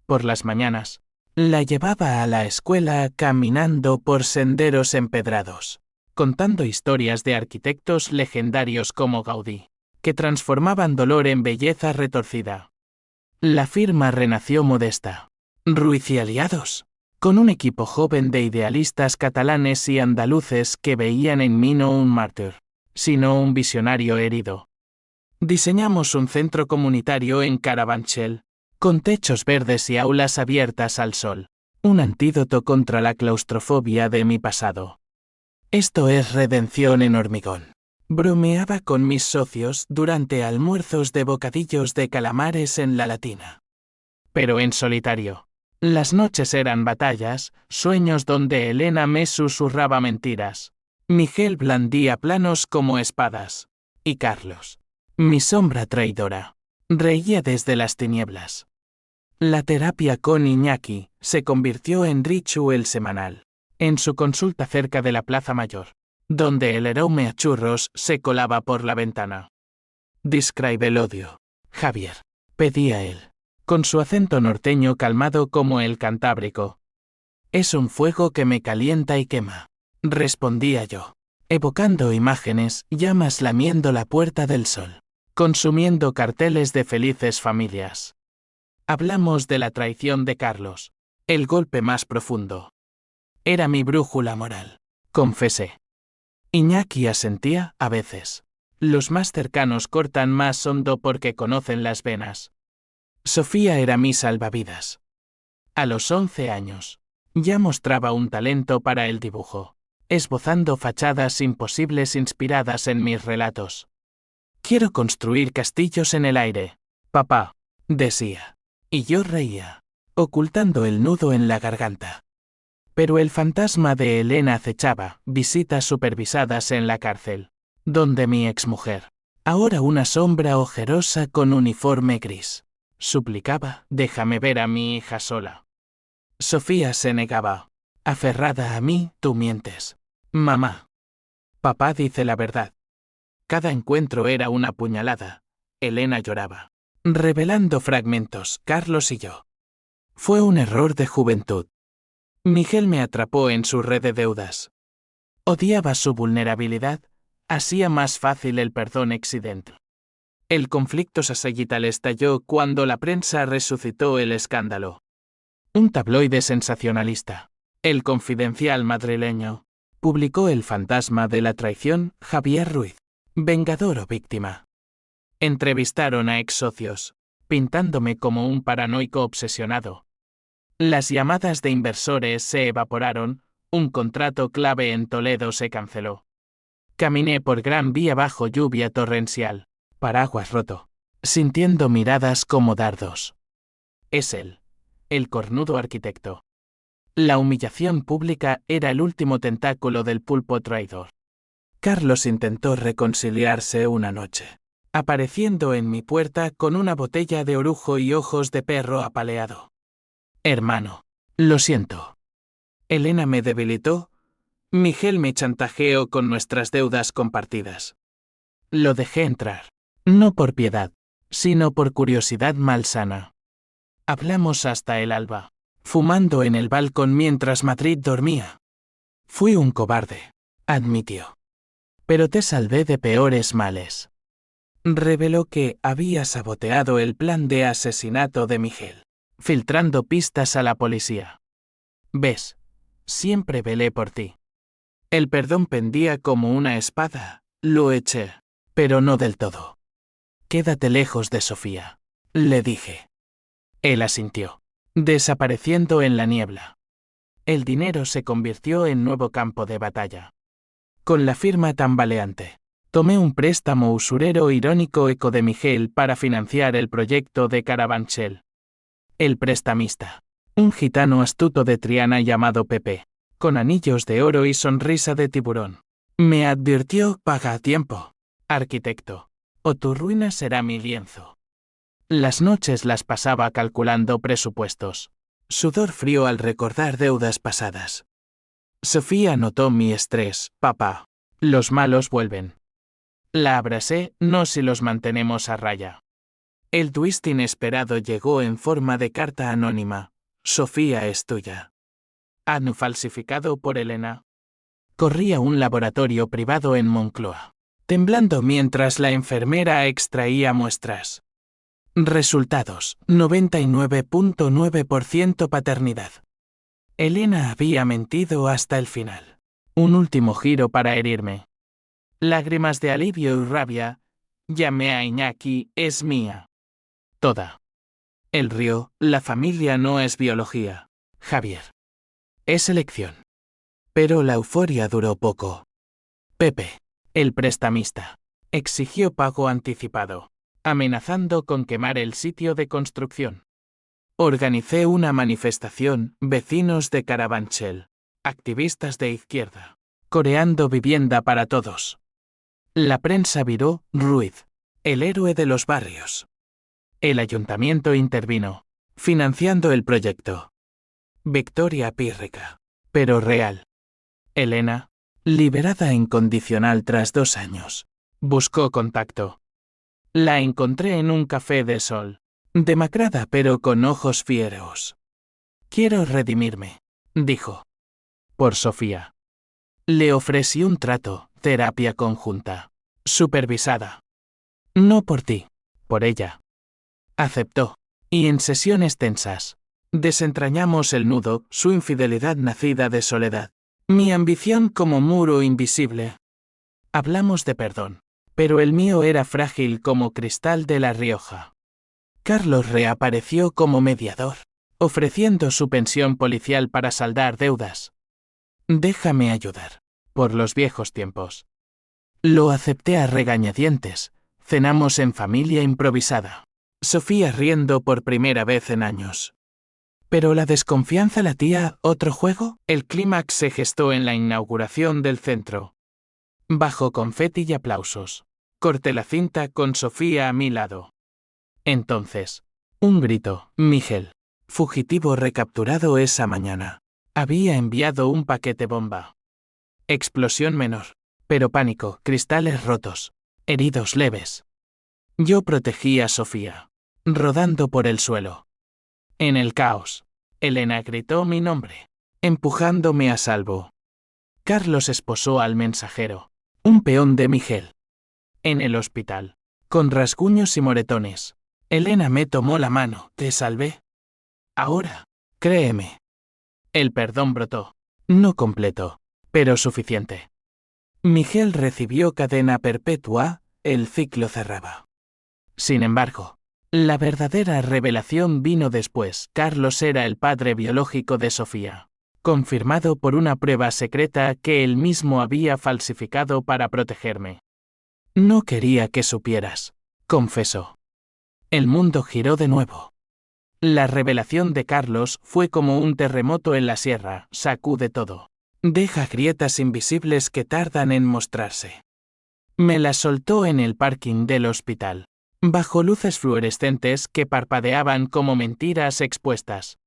Por las mañanas, la llevaba a la escuela caminando por senderos empedrados, contando historias de arquitectos legendarios como Gaudí, que transformaban dolor en belleza retorcida. La firma renació modesta. Ruiz y Aliados, con un equipo joven de idealistas catalanes y andaluces que veían en mí no un mártir, sino un visionario herido. Diseñamos un centro comunitario en Carabanchel, con techos verdes y aulas abiertas al sol, un antídoto contra la claustrofobia de mi pasado. Esto es redención en hormigón. Bromeaba con mis socios durante almuerzos de bocadillos de calamares en la Latina. Pero en solitario. Las noches eran batallas, sueños donde Elena me susurraba mentiras. Miguel blandía planos como espadas. Y Carlos, mi sombra traidora, reía desde las tinieblas. La terapia con Iñaki se convirtió en ritual semanal, en su consulta cerca de la Plaza Mayor, donde el aroma a churros se colaba por la ventana. Describe el odio, Javier, pedía él, con su acento norteño calmado como el cantábrico. Es un fuego que me calienta y quema, respondía yo, evocando imágenes, llamas lamiendo la Puerta del Sol, consumiendo carteles de felices familias. Hablamos de la traición de Carlos, el golpe más profundo. Era mi brújula moral, confesé. Iñaki asentía, a veces. Los más cercanos cortan más hondo porque conocen las venas. Sofía era mi salvavidas. A los 11 años, ya mostraba un talento para el dibujo, esbozando fachadas imposibles inspiradas en mis relatos. Quiero construir castillos en el aire, papá, decía. Y yo reía, ocultando el nudo en la garganta. Pero el fantasma de Elena acechaba, visitas supervisadas en la cárcel, donde mi exmujer, ahora una sombra ojerosa con uniforme gris, suplicaba: déjame ver a mi hija sola. Sofía se negaba, aferrada a mí: tú mientes, mamá. Papá dice la verdad. Cada encuentro era una puñalada. Elena lloraba, revelando fragmentos. Carlos y yo Fue un error de juventud. Miguel me atrapó en su red de deudas. Odiaba su vulnerabilidad, hacía más fácil el perdón accidental. El conflicto sacerdotal estalló cuando la prensa resucitó el escándalo. Un tabloide sensacionalista, El Confidencial madrileño, publicó El fantasma de la traición, Javier Ruiz, vengador o víctima. Entrevistaron a ex socios, pintándome como un paranoico obsesionado. Las llamadas de inversores se evaporaron, un contrato clave en Toledo se canceló. Caminé por Gran Vía bajo lluvia torrencial, paraguas roto, sintiendo miradas como dardos. Es él, el cornudo arquitecto. La humillación pública era el último tentáculo del pulpo traidor. Carlos intentó reconciliarse una noche, apareciendo en mi puerta con una botella de orujo y ojos de perro apaleado. Hermano, lo siento. Elena me debilitó. Miguel me chantajeó con nuestras deudas compartidas. Lo dejé entrar, no por piedad, sino por curiosidad malsana. Hablamos hasta el alba, fumando en el balcón mientras Madrid dormía. Fui un cobarde, admitió. Pero te salvé de peores males. Reveló que había saboteado el plan de asesinato de Miguel, filtrando pistas a la policía. Ves, siempre velé por ti. El perdón pendía como una espada, lo eché, pero no del todo. Quédate lejos de Sofía, le dije. Él asintió, desapareciendo en la niebla. El dinero se convirtió en nuevo campo de batalla. Con la firma tambaleante, tomé un préstamo usurero irónico eco de Miguel para financiar el proyecto de Carabanchel. El prestamista, un gitano astuto de Triana llamado Pepe, con anillos de oro y sonrisa de tiburón, me advirtió: paga a tiempo, arquitecto, o tu ruina será mi lienzo. Las noches las pasaba calculando presupuestos, sudor frío al recordar deudas pasadas. Sofía notó mi estrés: papá, los malos vuelven. La abracé: no si los mantenemos a raya. El twist inesperado llegó en forma de carta anónima: Sofía es tuya. Han falsificado por Elena. Corrí a un laboratorio privado en Moncloa, temblando mientras la enfermera extraía muestras. Resultados: 99.9% paternidad. Elena había mentido hasta el final. Un último giro para herirme. Lágrimas de alivio y rabia. Llamé a Iñaki: es mía. Toda. Él rió: la familia no es biología, Javier. Es elección. Pero la euforia duró poco. Pepe, el prestamista, exigió pago anticipado, amenazando con quemar el sitio de construcción. Organicé una manifestación: vecinos de Carabanchel, activistas de izquierda, coreando vivienda para todos. La prensa viró: Ruiz, el héroe de los barrios. El ayuntamiento intervino, financiando el proyecto. Victoria pírrica, pero real. Elena, liberada incondicional tras 2 años, buscó contacto. La encontré en un café de Sol, demacrada pero con ojos fieros. Quiero redimirme, dijo. Por Sofía. Le ofrecí un trato: terapia conjunta, supervisada. No por ti, por ella. Aceptó, y en sesiones tensas, desentrañamos el nudo: su infidelidad nacida de soledad, mi ambición como muro invisible. Hablamos de perdón, pero el mío era frágil como cristal de La Rioja. Carlos reapareció como mediador, ofreciendo su pensión policial para saldar deudas. Déjame ayudar, por los viejos tiempos. Lo acepté a regañadientes. Cenamos en familia improvisada, Sofía riendo por primera vez en años. Pero la desconfianza latía: ¿otro juego? El clímax se gestó en la inauguración del centro. Bajo confeti y aplausos, corté la cinta con Sofía a mi lado. Entonces, un grito: Miguel, fugitivo recapturado esa mañana, había enviado un paquete bomba. Explosión menor, pero pánico: cristales rotos, heridos leves. Yo protegí a Sofía, rodando por el suelo. En el caos, Elena gritó mi nombre, empujándome a salvo. Carlos esposó al mensajero, un peón de Miguel. En el hospital, con rasguños y moretones, Elena me tomó la mano. ¿Te salvé? Ahora, créeme. El perdón brotó. No completo, pero suficiente. Miguel recibió cadena perpetua, el ciclo cerraba. Sin embargo, la verdadera revelación vino después. Carlos era el padre biológico de Sofía, confirmado por una prueba secreta que él mismo había falsificado para protegerme. No quería que supieras, confesó. El mundo giró de nuevo. La revelación de Carlos fue como un terremoto en la sierra, sacude todo. Deja grietas invisibles que tardan en mostrarse. Me la soltó en el parking del hospital, bajo luces fluorescentes que parpadeaban como mentiras expuestas.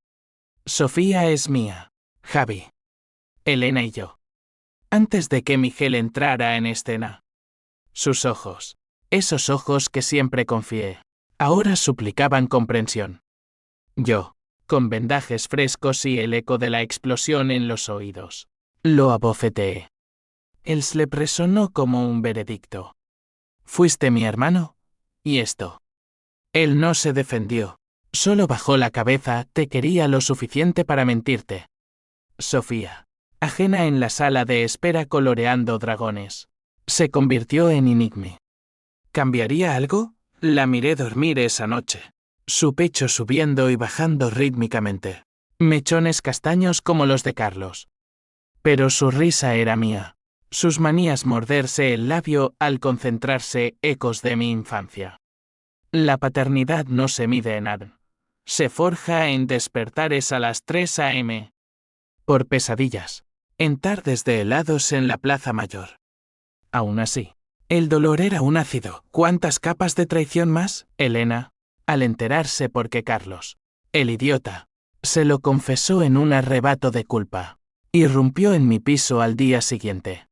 Sofía es mía, Javi. Elena y yo. Antes de que Miguel entrara en escena. Sus ojos, esos ojos que siempre confié, ahora suplicaban comprensión. Yo, con vendajes frescos y el eco de la explosión en los oídos, lo abofeteé. Él le resonó como un veredicto. Fuiste mi hermano, y esto. Él no se defendió, solo bajó la cabeza. Te quería lo suficiente para mentirte. Sofía, ajena en la sala de espera coloreando dragones, se convirtió en enigma. ¿Cambiaría algo? La miré dormir esa noche, su pecho subiendo y bajando rítmicamente, mechones castaños como los de Carlos. Pero su risa era mía, sus manías morderse el labio al concentrarse, ecos de mi infancia. La paternidad no se mide en nada. Se forja en despertares a las 3 a.m. Por pesadillas, en tardes de helados en la Plaza Mayor. Aún así, el dolor era un ácido. ¿Cuántas capas de traición más, Elena? Al enterarse porque Carlos, el idiota, se lo confesó en un arrebato de culpa, irrumpió en mi piso al día siguiente.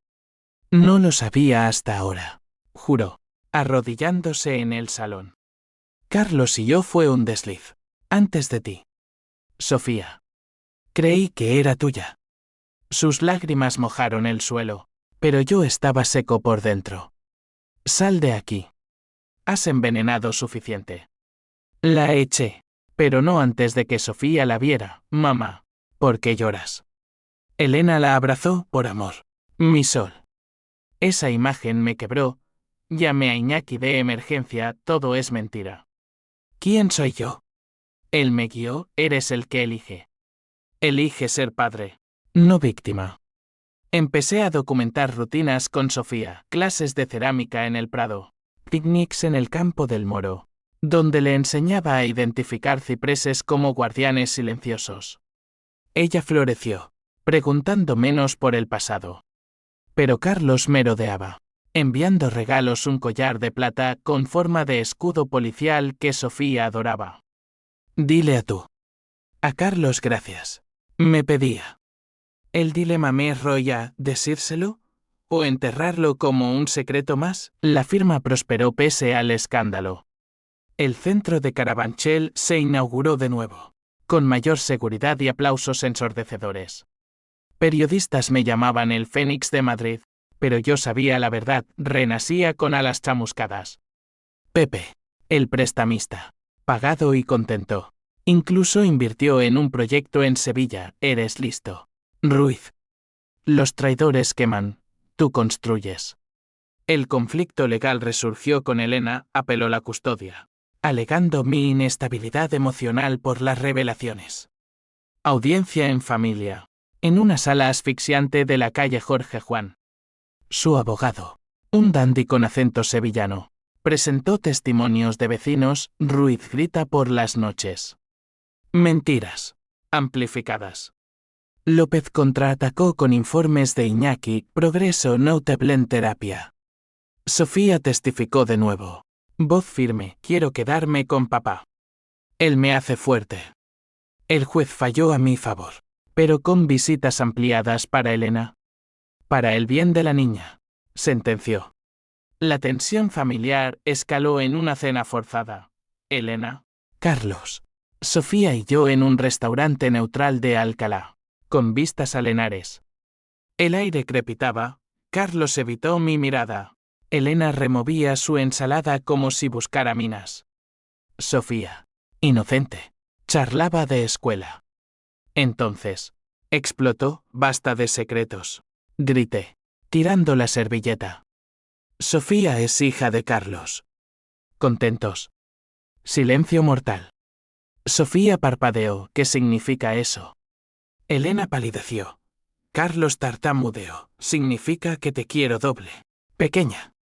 No lo sabía hasta ahora, juró, arrodillándose en el salón. Carlos y yo fue un desliz. Antes de ti. Sofía. Creí que era tuya. Sus lágrimas mojaron el suelo, pero yo estaba seco por dentro. Sal de aquí. Has envenenado suficiente. La eché, pero no antes de que Sofía la viera. Mamá, ¿por qué lloras? Elena la abrazó por amor. Mi sol. Esa imagen me quebró. Llamé a Iñaki de emergencia. Todo es mentira. ¿Quién soy yo? Él me guió. Eres el que elige. Elige ser padre, no víctima. Empecé a documentar rutinas con Sofía, clases de cerámica en el Prado, picnics en el campo del Moro, donde le enseñaba a identificar cipreses como guardianes silenciosos. Ella floreció, preguntando menos por el pasado. Pero Carlos merodeaba, enviando regalos, un collar de plata con forma de escudo policial que Sofía adoraba. Dile a Carlos gracias. Me pedía. El dilema me roya, ¿decírselo? ¿O enterrarlo como un secreto más? La firma prosperó pese al escándalo. El centro de Carabanchel se inauguró de nuevo, con mayor seguridad y aplausos ensordecedores. Periodistas me llamaban el Fénix de Madrid, pero yo sabía la verdad, renacía con alas chamuscadas. Pepe, el prestamista, pagado y contento. Incluso invirtió en un proyecto en Sevilla. Eres listo, Ruiz. Los traidores queman, tú construyes. El conflicto legal resurgió con Elena, apeló la custodia, alegando mi inestabilidad emocional por las revelaciones. Audiencia en familia, en una sala asfixiante de la calle Jorge Juan. Su abogado, un dandy con acento sevillano, presentó testimonios de vecinos. Ruiz grita por las noches. Mentiras. Amplificadas. López contraatacó con informes de Iñaki. Progreso notable en terapia. Sofía testificó de nuevo. Voz firme. Quiero quedarme con papá. Él me hace fuerte. El juez falló a mi favor, pero con visitas ampliadas para Elena. Para el bien de la niña, sentenció. La tensión familiar escaló en una cena forzada. Elena, Carlos, Sofía y yo en un restaurante neutral de Alcalá, con vistas a Henares. El aire crepitaba, Carlos evitó mi mirada. Elena removía su ensalada como si buscara minas. Sofía, inocente, charlaba de escuela. Entonces, explotó, basta de secretos. Grité, tirando la servilleta. Sofía es hija de Carlos. Contentos. Silencio mortal. Sofía parpadeó, ¿qué significa eso? Elena palideció. Carlos tartamudeó, significa que te quiero doble. Pequeña.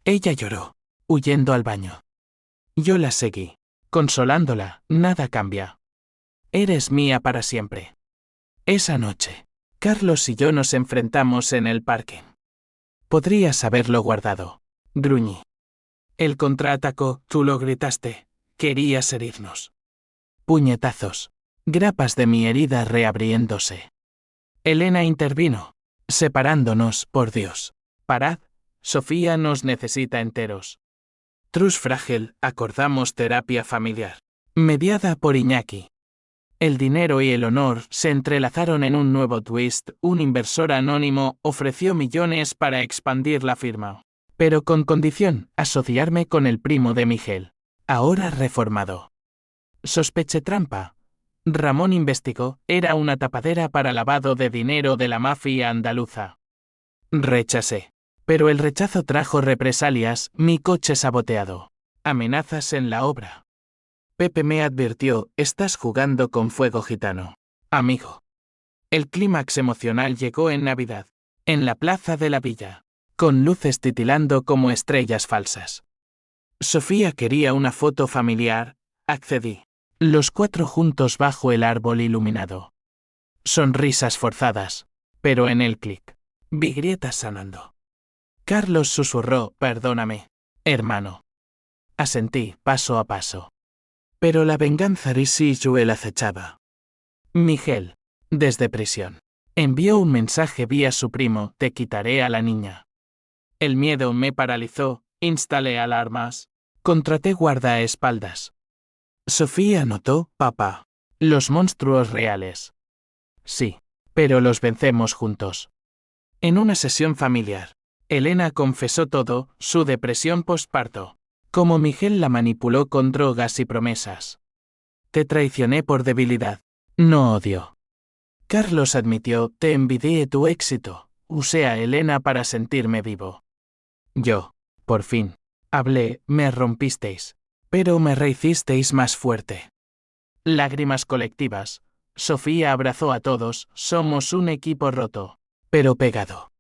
Ella lloró, huyendo al baño. Yo la seguí, consolándola, nada cambia. Eres mía para siempre. Esa noche, Carlos y yo nos enfrentamos en el parque. Podrías haberlo guardado, gruñí. Él contraatacó, tú lo gritaste, querías herirnos. Puñetazos, grapas de mi herida reabriéndose. Elena intervino, separándonos, por Dios. Parad, Sofía nos necesita enteros. Trus frágil, acordamos terapia familiar. Mediada por Iñaki. El dinero y el honor se entrelazaron en un nuevo twist, un inversor anónimo ofreció millones para expandir la firma. Pero con condición, asociarme con el primo de Miguel, ahora reformado. Sospeché trampa. Ramón investigó, era una tapadera para lavado de dinero de la mafia andaluza. Rechacé. Pero el rechazo trajo represalias, mi coche saboteado. Amenazas en la obra. Pepe me advirtió, estás jugando con fuego gitano. Amigo. El clímax emocional llegó en Navidad, en la plaza de la villa, con luces titilando como estrellas falsas. Sofía quería una foto familiar, accedí. Los cuatro juntos bajo el árbol iluminado. Sonrisas forzadas, pero en el clic. Vi grietas sanando. Carlos susurró, perdóname, hermano. Asentí, paso a paso. Pero la venganza residual acechaba. Miguel, desde prisión, envió un mensaje vía su primo, te quitaré a la niña. El miedo me paralizó, instalé alarmas, contraté guardaespaldas. Sofía notó, papá, los monstruos reales. Sí, pero los vencemos juntos. En una sesión familiar, Elena confesó todo, su depresión postparto. Como Miguel la manipuló con drogas y promesas. Te traicioné por debilidad, no odio. Carlos admitió, te envidié tu éxito, usé a Elena para sentirme vivo. Yo, por fin, hablé, me rompisteis, pero me rehicisteis más fuerte. Lágrimas colectivas, Sofía abrazó a todos, somos un equipo roto, pero pegado.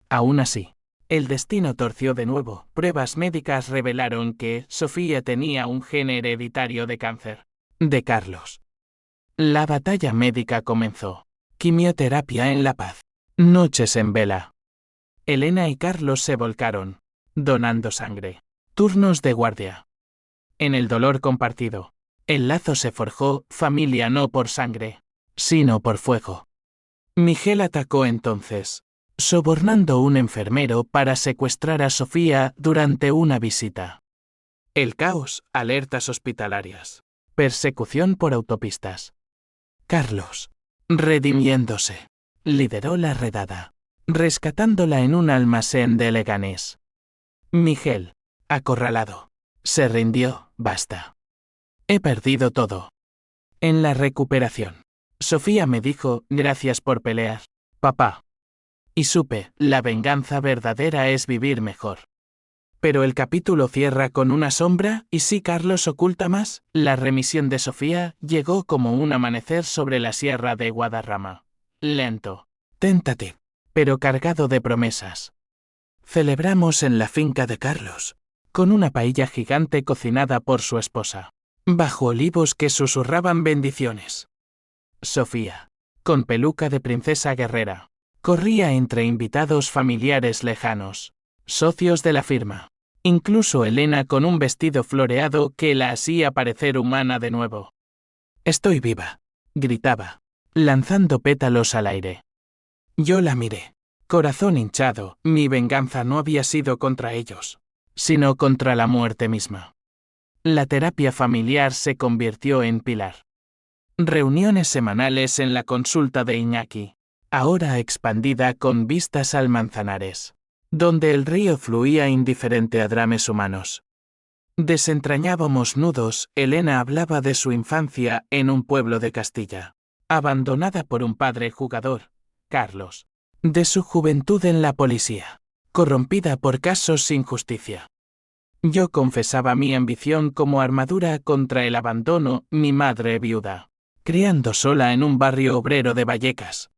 Aún así, el destino torció de nuevo. Pruebas médicas revelaron que Sofía tenía un gen hereditario de cáncer. De Carlos. La batalla médica comenzó. Quimioterapia en La Paz. Noches en vela. Elena y Carlos se volcaron, donando sangre. Turnos de guardia. En el dolor compartido, el lazo se forjó, familia no por sangre, sino por fuego. Miguel atacó entonces, sobornando a un enfermero para secuestrar a Sofía durante una visita. El caos, alertas hospitalarias. Persecución por autopistas. Carlos, redimiéndose, lideró la redada, rescatándola en un almacén de Leganés. Miguel, acorralado, se rindió, basta. He perdido todo. En la recuperación, Sofía me dijo, gracias por pelear, papá. Y supe, la venganza verdadera es vivir mejor. Pero el capítulo cierra con una sombra, y si Carlos oculta más, la remisión de Sofía llegó como un amanecer sobre la sierra de Guadarrama. Lento, tentativo, pero cargado de promesas. Celebramos en la finca de Carlos, con una paella gigante cocinada por su esposa, bajo olivos que susurraban bendiciones. Sofía, con peluca de princesa guerrera, corría entre invitados familiares lejanos, socios de la firma. Incluso Elena con un vestido floreado que la hacía parecer humana de nuevo. Estoy viva, gritaba, lanzando pétalos al aire. Yo la miré, corazón hinchado, mi venganza no había sido contra ellos, sino contra la muerte misma. La terapia familiar se convirtió en pilar. Reuniones semanales en la consulta de Iñaki, ahora expandida con vistas al Manzanares, donde el río fluía indiferente a drames humanos. Desentrañábamos nudos. Elena hablaba de su infancia en un pueblo de Castilla, abandonada por un padre jugador, Carlos. De su juventud en la policía, corrompida por casos sin justicia. Yo confesaba mi ambición como armadura contra el abandono. Mi madre viuda, criando sola en un barrio obrero de Vallecas.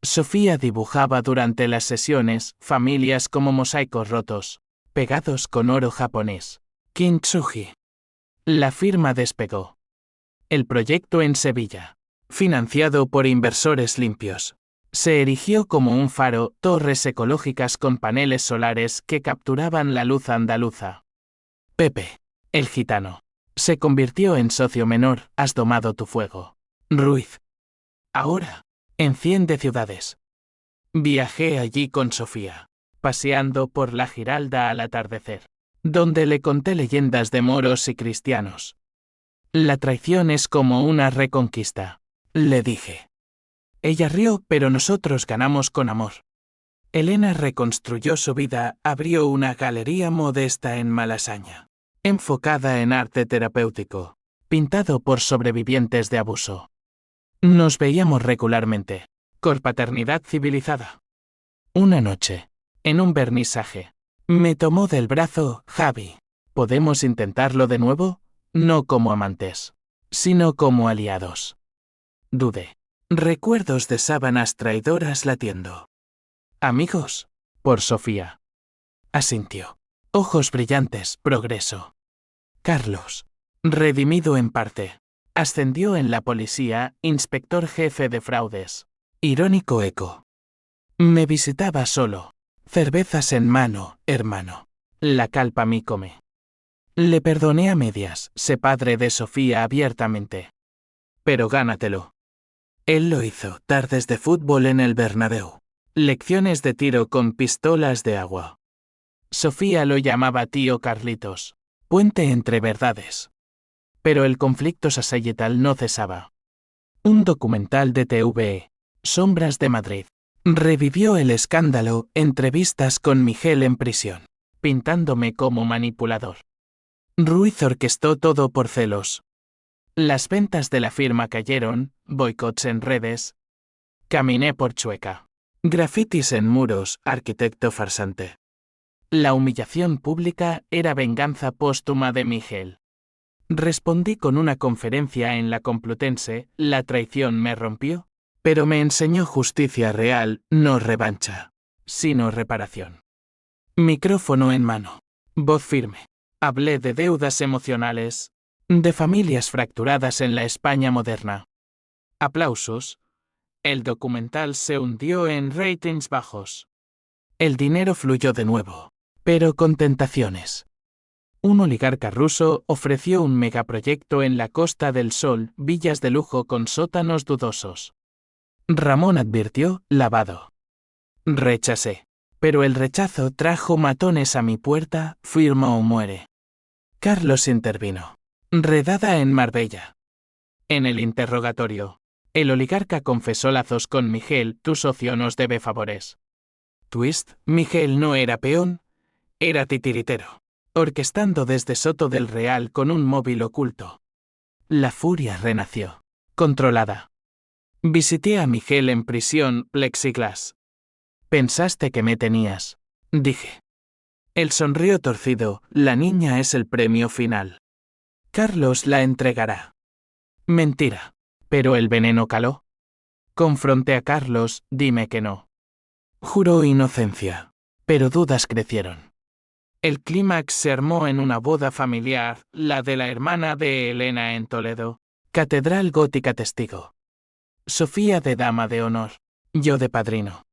Sofía dibujaba durante las sesiones familias como mosaicos rotos, pegados con oro japonés. Kintsugi. La firma despegó. El proyecto en Sevilla, financiado por inversores limpios, se erigió como un faro, torres ecológicas con paneles solares que capturaban la luz andaluza. Pepe, el gitano, se convirtió en socio menor. Has domado tu fuego, Ruiz. Ahora, enciende ciudades. Viajé allí con Sofía, paseando por la Giralda al atardecer, donde le conté leyendas de moros y cristianos. La traición es como una reconquista, le dije. Ella rió, pero nosotros ganamos con amor. Elena reconstruyó su vida, abrió una galería modesta en Malasaña, enfocada en arte terapéutico, pintado por sobrevivientes de abuso. Nos veíamos regularmente, con paternidad civilizada. Una noche, en un vernisaje, me tomó del brazo. Javi, ¿podemos intentarlo de nuevo? No como amantes, sino como aliados. Dudé. Recuerdos de sábanas traidoras latiendo. Amigos, por Sofía. Asintió. Ojos brillantes, progreso. Carlos, redimido en parte, ascendió en la policía, inspector jefe de fraudes. Irónico eco. Me visitaba solo. Cervezas en mano, hermano. La calpa mi come. Le perdoné a medias. Sé padre de Sofía abiertamente. Pero gánatelo. Él lo hizo. Tardes de fútbol en el Bernabéu. Lecciones de tiro con pistolas de agua. Sofía lo llamaba tío Carlitos. Puente entre verdades. Pero el conflicto sacerdotal no cesaba. Un documental de TV, Sombras de Madrid, revivió el escándalo. Entrevistas con Miguel en prisión, pintándome como manipulador. Ruiz orquestó todo por celos. Las ventas de la firma cayeron, boicots en redes. Caminé por Chueca. Grafitis en muros, arquitecto farsante. La humillación pública era venganza póstuma de Miguel. Respondí con una conferencia en la Complutense. La traición me rompió, pero me enseñó justicia real, no revancha, sino reparación. Micrófono en mano. Voz firme. Hablé de deudas emocionales, de familias fracturadas en la España moderna. Aplausos. El documental se hundió en ratings bajos. El dinero fluyó de nuevo, pero con tentaciones. Un oligarca ruso ofreció un megaproyecto en la Costa del Sol, villas de lujo con sótanos dudosos. Ramón advirtió, lavado. Rechacé. Pero el rechazo trajo matones a mi puerta. Firma o muere. Carlos intervino. Redada en Marbella. En el interrogatorio, el oligarca confesó lazos con Miguel. Tu socio nos debe favores. Twist. Miguel no era peón, era titiritero, orquestando desde Soto del Real con un móvil oculto. La furia renació, controlada. Visité a Miguel en prisión, plexiglas. Pensaste que me tenías, dije. Él sonrió torcido. La niña es el premio final. Carlos la entregará. Mentira. ¿Pero el veneno caló? Confronté a Carlos. Dime que no. Juró inocencia, pero dudas crecieron. El clímax se armó en una boda familiar, la de la hermana de Elena en Toledo. Catedral gótica testigo. Sofía de dama de honor, yo de padrino.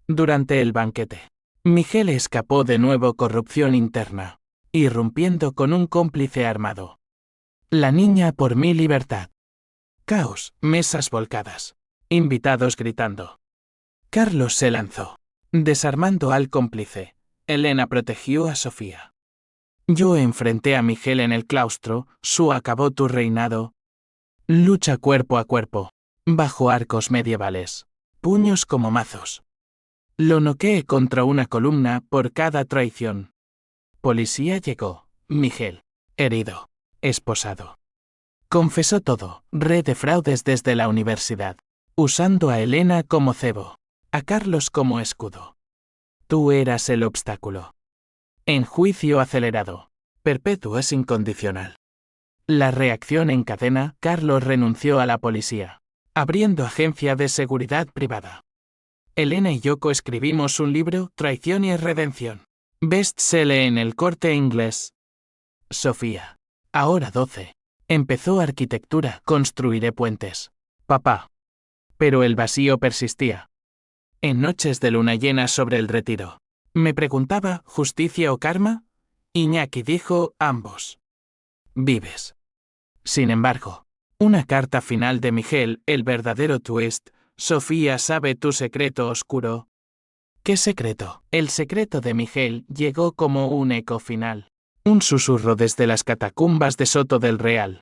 Durante el banquete, Miguel escapó de nuevo. Corrupción interna, irrumpiendo con un cómplice armado. La niña por mi libertad. Caos, mesas volcadas, invitados gritando. Carlos se lanzó, desarmando al cómplice. Elena protegió a Sofía. Yo enfrenté a Miguel en el claustro, Su acabó tu reinado. Lucha cuerpo a cuerpo, bajo arcos medievales, puños como mazos. Lo noqueé contra una columna por cada traición. Policía llegó, Miguel, herido, esposado. Confesó todo, red de fraudes desde la universidad, usando a Elena como cebo, a Carlos como escudo. Tú eras el obstáculo. En juicio acelerado, perpetuo es incondicional. La reacción en cadena, Carlos renunció a la policía, abriendo agencia de seguridad privada. Elena y yo coescribimos un libro, Traición y Redención. Bestseller en el Corte Inglés. Sofía. Ahora 12. Empezó arquitectura, construiré puentes. Papá. Pero el vacío persistía. En noches de luna llena sobre el retiro. Me preguntaba, ¿justicia o karma? Iñaki dijo, ambos. Vives. Sin embargo, una carta final de Miguel, el verdadero twist, Sofía sabe tu secreto oscuro. ¿Qué secreto? El secreto de Miguel llegó como un eco final. Un susurro desde las catacumbas de Soto del Real.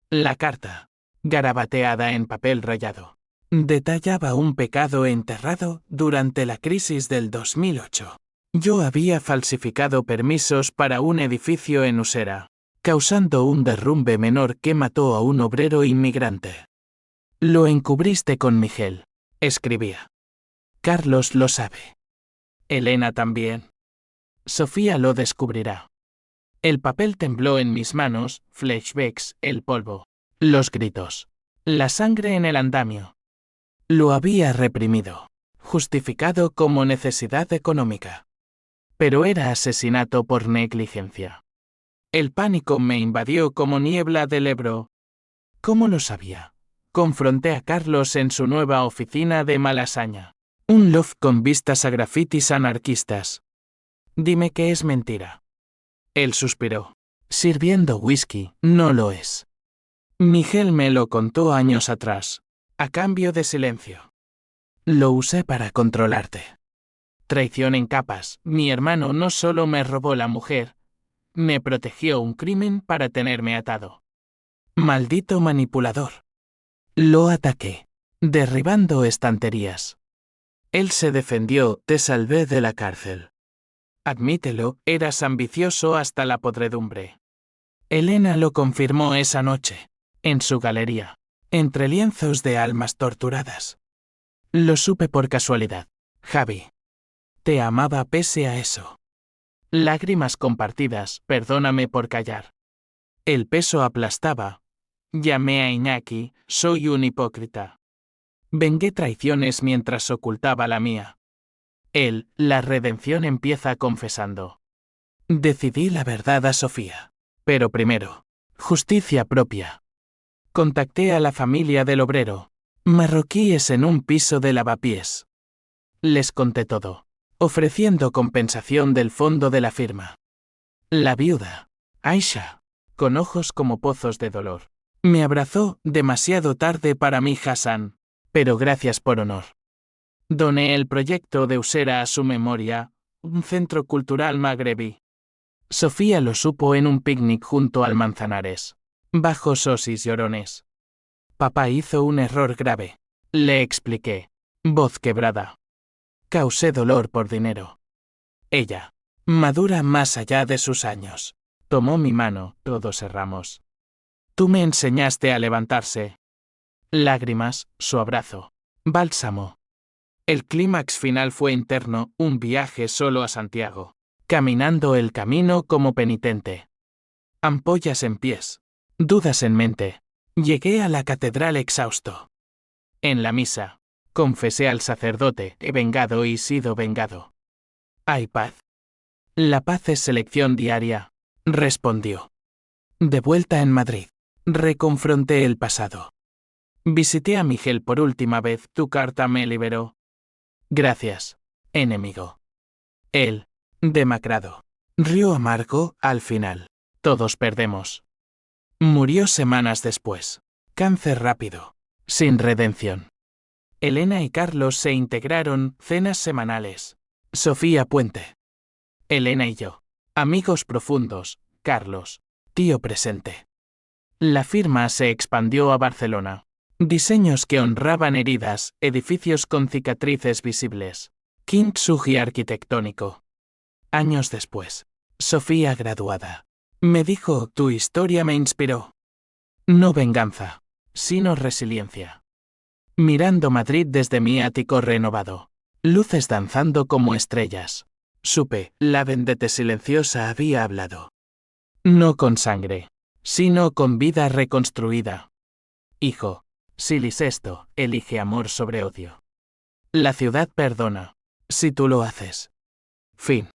La carta, garabateada en papel rayado, detallaba un pecado enterrado durante la crisis del 2008. Yo había falsificado permisos para un edificio en Usera, causando un derrumbe menor que mató a un obrero inmigrante. Lo encubriste con Miguel, escribía. Carlos lo sabe. Elena también. Sofía lo descubrirá. El papel tembló en mis manos, flashbacks, el polvo, los gritos, la sangre en el andamio. Lo había reprimido, justificado como necesidad económica. Pero era asesinato por negligencia. El pánico me invadió como niebla del Ebro. ¿Cómo lo sabía? Confronté a Carlos en su nueva oficina de Malasaña. Un loft con vistas a grafitis anarquistas. Dime que es mentira. Él suspiró. Sirviendo whisky, no lo es. Miguel me lo contó años atrás, a cambio de silencio. Lo usé para controlarte. Traición en capas, mi hermano no solo me robó la mujer, me protegió un crimen para tenerme atado. Maldito manipulador. Lo ataqué, derribando estanterías. Él se defendió, te salvé de la cárcel. Admítelo, eras ambicioso hasta la podredumbre. Elena lo confirmó esa noche, en su galería, entre lienzos de almas torturadas. Lo supe por casualidad, Javi. Te amaba pese a eso. Lágrimas compartidas, perdóname por callar. El peso aplastaba. Llamé a Iñaki, soy un hipócrita. Vengué traiciones mientras ocultaba la mía. Él, la redención empieza confesando. Decidí la verdad a Sofía. Pero primero, justicia propia. Contacté a la familia del obrero, marroquíes en un piso de lavapiés. Les conté todo, ofreciendo compensación del fondo de la firma. La viuda, Aisha, con ojos como pozos de dolor, me abrazó demasiado tarde para mí Hassan, pero gracias por honor. Doné el proyecto de Usera a su memoria, un centro cultural magrebí. Sofía lo supo en un picnic junto al Manzanares, bajo sosis llorones. Papá hizo un error grave, le expliqué, voz quebrada. Causé dolor por dinero. Ella, madura más allá de sus años, tomó mi mano, todos erramos. Tú me enseñaste a levantarse. Lágrimas, su abrazo, bálsamo. El clímax final fue interno, un viaje solo a Santiago, caminando el camino como penitente. Ampollas en pies, dudas en mente. Llegué a la catedral exhausto. En la misa, confesé al sacerdote, he vengado y sido vengado. Hay paz. La paz es selección diaria, respondió. De vuelta en Madrid, reconfronté el pasado. Visité a Miguel por última vez, tu carta me liberó. Gracias, enemigo. Él, demacrado, rió amargo, al final. Todos perdemos. Murió semanas después. Cáncer rápido, sin redención. Elena y Carlos se integraron, cenas semanales. Sofía Puente. Elena y yo. Amigos profundos, Carlos, tío presente. La firma se expandió a Barcelona. Diseños que honraban heridas, edificios con cicatrices visibles. Kintsugi arquitectónico. Años después. Sofía graduada. Me dijo, tu historia me inspiró. No venganza, sino resiliencia. Mirando Madrid desde mi ático renovado. Luces danzando como estrellas. Supe, la vendetta silenciosa había hablado. No con sangre, sino con vida reconstruida. Hijo, Silisesto, elige amor sobre odio. La ciudad perdona, si tú lo haces. Fin.